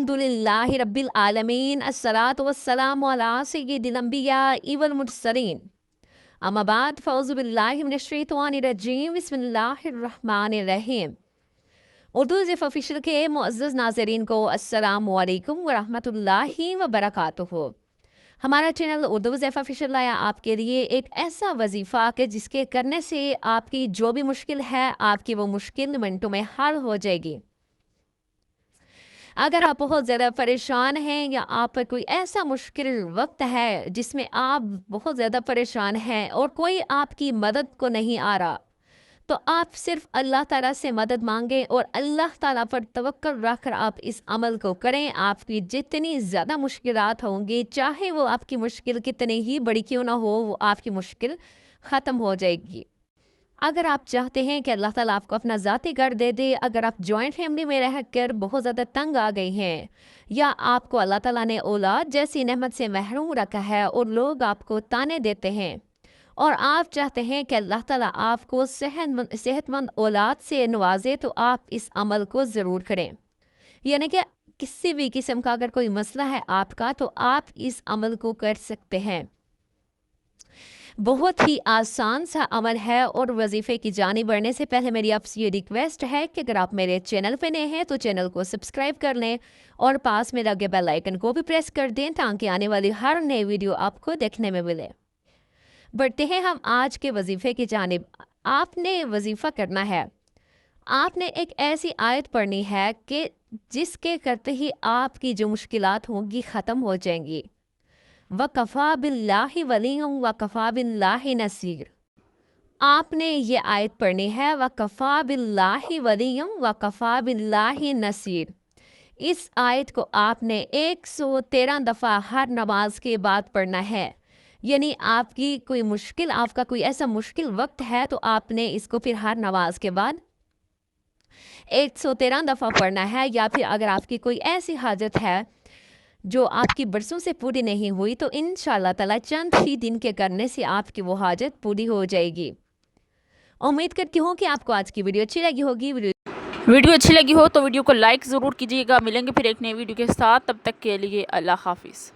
अल्हम्दुलिल्लाहि रब्बिल आलमीन अस्सलातु वस्सलामु अला सय्यिदिल अंबियाइ वल मुरसलीन अम्मा बाद फ़ौज़ु बिल्लाहि मिनश शैतानिर रजीम बिस्मिल्लाहिर रहमानिर रहीम। उर्दू ज़िफ़ ऑफिशियल के मुअज़्ज़ज़ नाज़रीन को अस्सलामु अलैकुम व रहमतुल्लाहि व बरकातुहू। हमारा चैनल उर्दू ज़िफ़ ऑफिशियल लाया आपके लिए एक ऐसा वजीफ़ा कि जिसके करने से आपकी जो भी मुश्किल है आपकी वो मुश्किल मिनटों में हल हो जाएगी। अगर आप बहुत ज़्यादा परेशान हैं या आप पर कोई ऐसा मुश्किल वक्त है जिसमें आप बहुत ज़्यादा परेशान हैं और कोई आपकी मदद को नहीं आ रहा, तो आप सिर्फ अल्लाह ताला से मदद मांगें और अल्लाह ताला पर तवक्कल रखकर आप इस अमल को करें। आपकी जितनी ज़्यादा मुश्किलात होंगी, चाहे वो आपकी मुश्किल कितनी ही बड़ी क्यों ना हो, वो आपकी मुश्किल ख़त्म हो जाएगी। अगर आप चाहते हैं कि अल्लाह ताला आपको अपना ज़ाती घर दे दे, अगर आप जॉइंट फैमिली में रहकर बहुत ज़्यादा तंग आ गए हैं या आपको अल्लाह ताला ने औलाद जैसी नेमत से महरूम रखा है और लोग आपको ताने देते हैं और आप चाहते हैं कि अल्लाह ताला आपको सेहतमंद औलाद से नवाजे, तो आप इस अमल को ज़रूर करें। यानी कि किसी भी किस्म का अगर कोई मसला है आपका, तो आप इस अमल को कर सकते हैं। बहुत ही आसान सा अमल है और वजीफ़े की जानिब बढ़ने से पहले मेरी आपसे ये रिक्वेस्ट है कि अगर आप मेरे चैनल पे नए हैं तो चैनल को सब्सक्राइब कर लें और पास में लगे बेल आइकन को भी प्रेस कर दें ताकि आने वाली हर नई वीडियो आपको देखने में मिले। बढ़ते हैं हम आज के वजीफ़े की जानिब। आपने वजीफ़ा करना है, आपने एक ऐसी आयत पढ़नी है कि जिसके करते ही आपकी जो मुश्किलात होंगी ख़त्म हो जाएंगी। वकफ़ा बिल्लाहि वलिय्यन वकफ़ा बिल्लाहि नसीर। आपने ये आयत पढ़नी है, वकफ़ा बिल्लाहि वलिय्यन वकफ़ा बिल्लाहि नसीर। इस आयत को आपने 113 दफ़ा हर नमाज के बाद पढ़ना है। यानी आपकी कोई मुश्किल, आपका कोई ऐसा मुश्किल वक्त है तो आपने इसको फिर हर नमाज के बाद 113 दफ़ा पढ़ना है। या फिर अगर आपकी कोई ऐसी हाजत है जो आपकी बरसों से पूरी नहीं हुई, तो इंशाअल्लाह ताला चंद ही दिन के करने से आपकी वो हाजत पूरी हो जाएगी। उम्मीद करती हूँ कि आपको आज की वीडियो अच्छी लगी होगी। वीडियो अच्छी लगी हो तो वीडियो को लाइक ज़रूर कीजिएगा। मिलेंगे फिर एक नई वीडियो के साथ, तब तक के लिए अल्लाह हाफिज़।